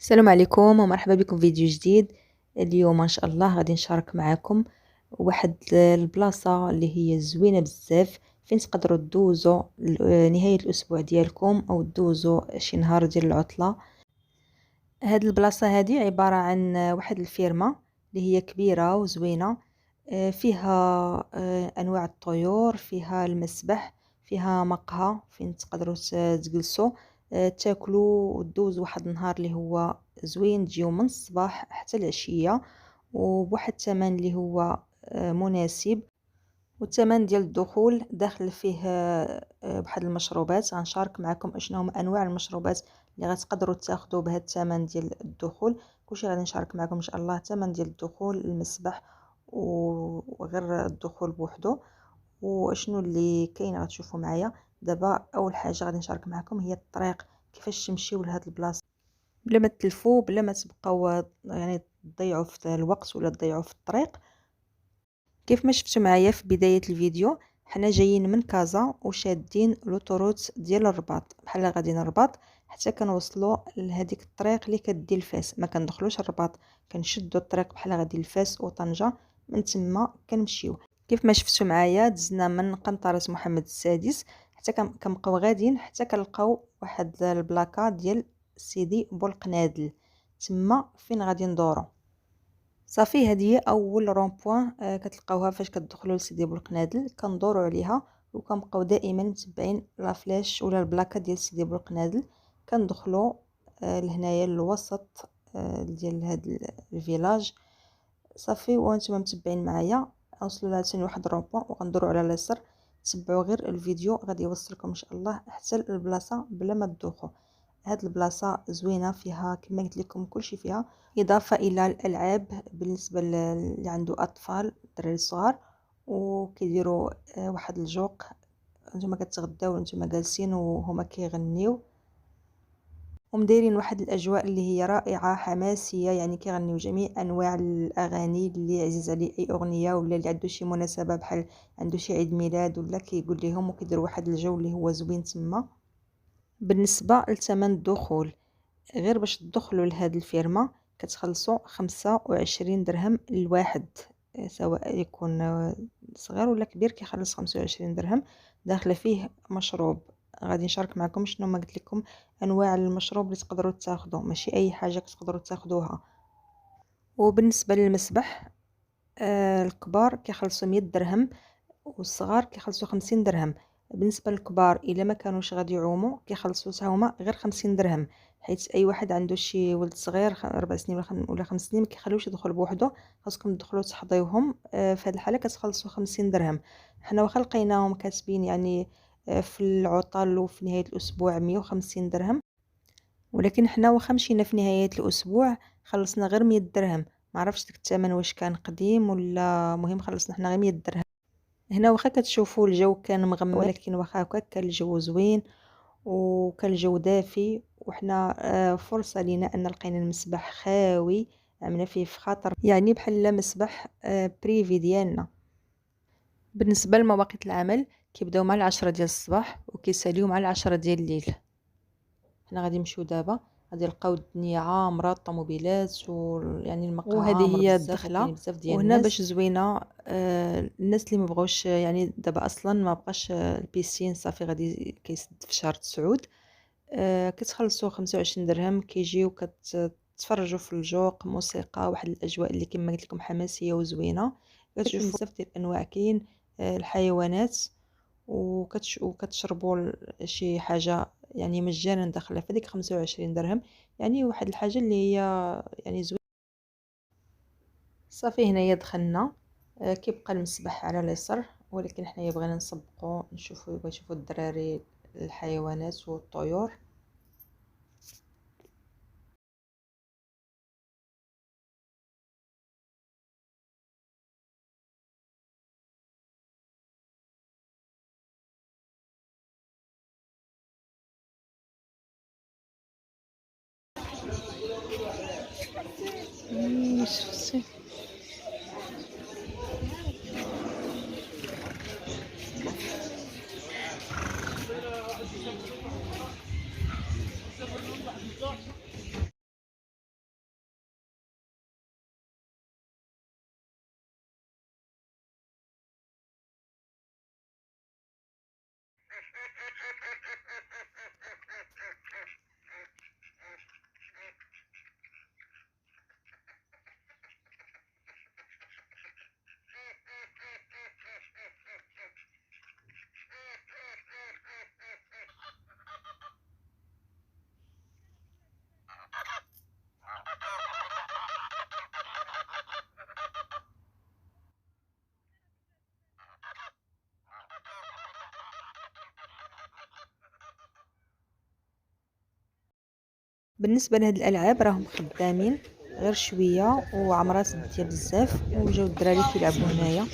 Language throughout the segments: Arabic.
السلام عليكم ومرحبا بكم في فيديو جديد. اليوم ان شاء الله غادي نشارك معكم واحد البلاصه اللي هي زوينه بزاف، فين تقدروا دوزوا نهايه الاسبوع ديالكم او دوزوا شي نهار ديال العطله. هاد البلاصه هذه عباره عن واحد الفيرما اللي هي كبيره وزوينه، فيها انواع الطيور، فيها المسبح، فيها مقهى فين تقدروا تجلسوا، تاكلوا ودوزوا واحد النهار اللي هو زوين، تجيو من الصباح حتى العشيه وبواحد الثمن اللي هو مناسب. والثمن ديال الدخول داخل فيه بواحد المشروبات. غنشارك معكم اشنو هما انواع المشروبات اللي غتقدروا تاخذوا بهذا الثمن ديال الدخول. كلشي غادي نشارك معكم ان شاء الله، الثمن ديال الدخول، المسبح وغير الدخول بوحدو واشنو اللي كاين غتشوفوا معايا دابا. اول حاجه غادي نشارك معكم هي الطريق، كيفاش تمشيو لهاد البلاصه بلا ما تلفوا، بلا ما تبقاو يعني تضيعوا في الوقت ولا تضيعوا في الطريق. كيف ما شفتوا معايا في بداية الفيديو، حنا جايين من كازا وشادين لوطوروت ديال الرباط، بحال غادي الرباط حتى كنوصلوا لهذيك الطريق اللي كدي لفاس. ما كندخلوش الرباط، كنشدوا الطريق بحال غادي لفاس وطنجة، من تما كنمشيو. كيف ما شفتوا معايا دزنا من قنطرة محمد السادس حتى كنبقاو غاديين حتى كنلقاو واحد البلاكا ديال سيدي بولقنادل، تما فين غادي ندورو. صافي هذه هي اول رون بوين كتلقاوها فاش كتدخلوا لسيدي بولقنادل، كندوروا عليها وكنبقاو دائما متبعين لا فلاش ولا البلاكه ديال سيدي بولقنادل. كندخلوا لهنايا للوسط ديال هذا الفيلاج. صافي وانتم متبعين معايا نوصلوا لها ثاني واحد رون بوين وغندوروا على اليسار. تبعوا غير الفيديو غادي يوصلكم ان شاء الله حتى البلاصه بلا ما تدوخوا. هاد البلاصه زوينه، فيها كما قلت لكم كلشي فيها، اضافه الى الالعاب بالنسبه اللي عنده اطفال الدراري الصغار، وكيديروا واحد الجوق. نتوما كتغداو نتوما جالسين وهما كيغنيو، ومدايرين واحد الاجواء اللي هي رائعه حماسيه، يعني كيغنيو جميع انواع الاغاني اللي عزيز عليه اي اغنيه، ولا اللي عنده شي مناسبه بحال عنده شي عيد ميلاد ولا كيقول لهم، وكيدير واحد الجو اللي هو زوين تما. بالنسبه لثمن الدخول، غير باش تدخلوا لهاد الفيرما كتخلصوا 25 درهم الواحد، سواء يكون صغير ولا كبير كيخلص 25 درهم. داخله فيه مشروب، غادي نشارك معكم شنو ما قلت لكم انواع المشروب اللي تقدروا تاخذوا، ماشي اي حاجه تقدروا تاخذوها. وبالنسبه للمسبح، الكبار كيخلصوا 100 درهم والصغار كيخلصوا 50 درهم. بالنسبه للكبار الا ما كانوش غادي يعوموا كيخلصوا حتى هما غير 50 درهم، حيت اي واحد عنده شي ولد صغير 4 سنين ولا 5 سنين ما كيخلوش يدخل بوحدو، خاصكم تدخلوا تحضيوهم. في هذه الحاله كتخلصوا 50 درهم. حنا واخا لقيناهم كاتبين يعني في العطل وفي نهايه الاسبوع 150 درهم، ولكن حنا واخا مشينا في نهايه الاسبوع خلصنا غير 100 درهم. ما عرفتش داك الثمن واش كان قديم ولا، مهم خلصنا حنا غير 100 درهم. هنا واخا كتشوفوا الجو كان مغمم، ولكن واخا هكا كان الجو زوين وكان الجو دافي. وحنا فرصه لينا ان لقينا المسبح خاوي، عملنا فيه في خاطر يعني بحال مسبح بريفي ديالنا. بالنسبه لمواقيت العمل كيبداو مع 10 ديال الصباح وكيساليو مع 10 ديال الليل. حنا غادي نمشيو دابا، غادي نلقاو الدنيا عامره الطوموبيلات ويعني المقهى، وهذه هي الدخله. وهنا باش زوينه الناس اللي مبغوش يعني دابا اصلا ما بقاش البيسين، صافي غادي كيسد في شهر 9. كتخلصوا 25 درهم كيجيو كتفرجوا في الجوق، موسيقى، واحد الاجواء اللي كما قلت لكم حماسيه وزوينه. كتشوفوا بزاف ديال الانواع، كاين الحيوانات، وكتشربوا شي حاجه يعني مجانا داخله في ديك 25 درهم، يعني واحد الحاجه اللي هي يعني زوينه. صافي هنايا دخلنا، كيبقى المسبح على اليسار، ولكن حنايا بغينا نسبقوا نشوفوا الدراري الحيوانات والطيور. شفتي بالنسبه لهاد الالعاب راهم خدامين غير شويه وعمرها سديه بزاف، وجاو الدراري كيلعبوا هنايا.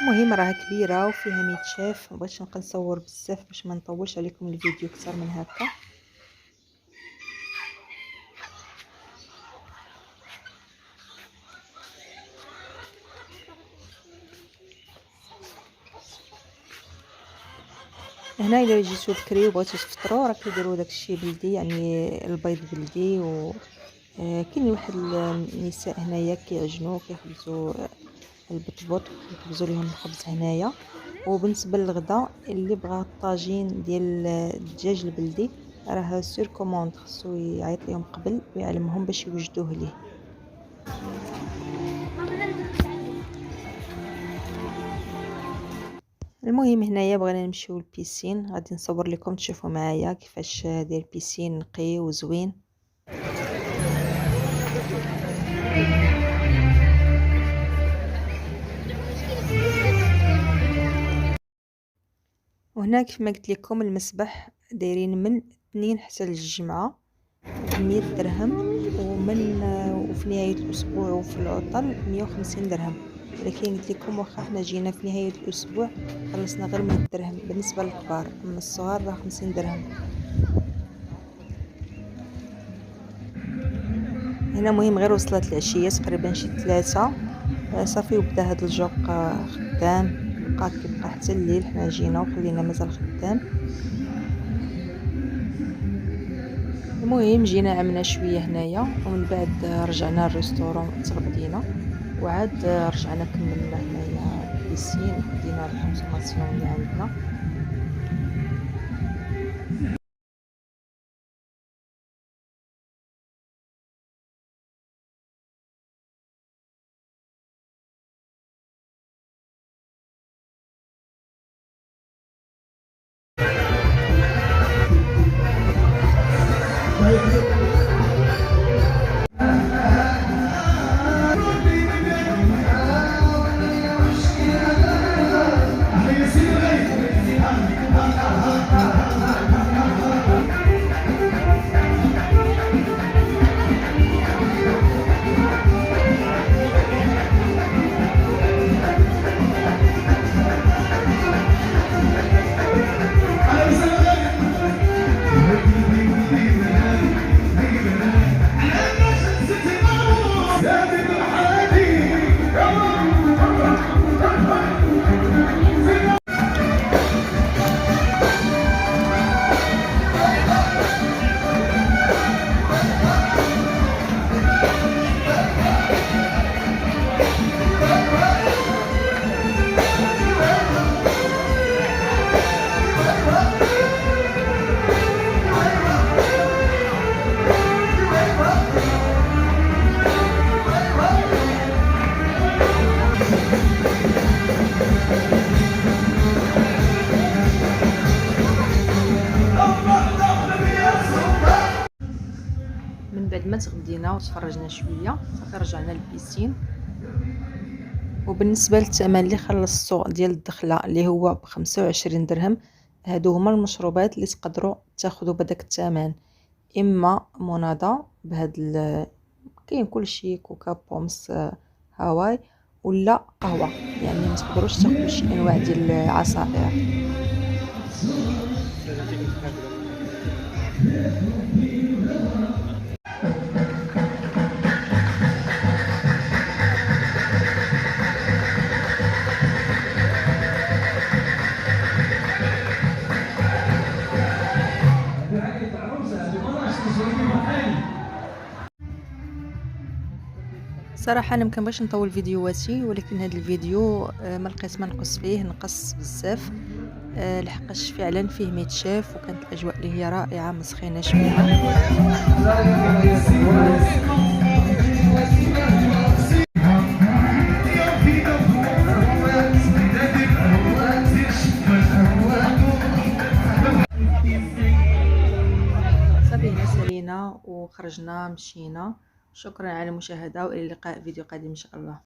المهم راها كبيره وفيها 100 شاف، مبغيتش نبقى نصور بزاف باش ما نطولش عليكم الفيديو اكثر من هكا. هنا الا جيتو بكري وبغيتو تفطروا راه كيديروا داكشي بلدي، يعني البيض بلدي و كاين واحد النساء هنايا كيعجنوا كيخبزوا البطبوط ويخبزوا لهم الخبز هنايا. وبالنسبه للغدا اللي بغى الطاجين ديال الدجاج البلدي راه سور كوموند، خصو يعيط لهم قبل ويعلمهم باش يوجدوه ليه. المهم هنايا بغينا نمشيو للبيسين، غادي نصور لكم تشوفوا معايا كيفاش داير البيسين نقي وزوين. وهنا كيف ما قلت لكم المسبح دايرين من 2 حتى للجمعة ب100 درهم، وفي نهاية الأسبوع وفي العطل 150 درهم. ولكن قلت لكم واخا حنا جينا في نهاية الأسبوع خلصنا غير 100 درهم بالنسبة للكبار، أما الصغار راه 50 درهم. هنا مهم غير وصلت العشية تقريبا شي 3 صافي وبدا هاد الجوق خدام، بقى كيبقى حتى الليل. حنا جينا وخلينا مازال خدام. المهم جينا عملنا شويه هنايا ومن بعد رجعنا للريستورون تغدينا، وعاد رجعنا كملنا هنايا البيسين دينا الكونسوماسيون اللي عندنا. من بعد ما تغدينا وتفرجنا شويه صافي رجعنا للبيسين. وبالنسبه للثمن اللي خلصتو ديال الدخله اللي هو ب25 درهم، هادو هما المشروبات اللي تقدروا تاخذوا بداك الثمن. اما مناضه كاين كلشي كوكا بومس هواي، ولا قهوه، يعني ما تقدروش تاخذوا شي انواع ديال العصائر. صراحه انا مكنبغيش نطول فيديوهاتي، ولكن هذا الفيديو ما لقيت ما نقص فيه، نقص بزاف لحقاش فعلا فيه ميتشاف، وكانت الاجواء اللي هي رائعه ما سخيناش فيها. صافي هنا سالينا وخرجنا مشينا. شكرا على المشاهده والى اللقاء فيديو قادم ان شاء الله.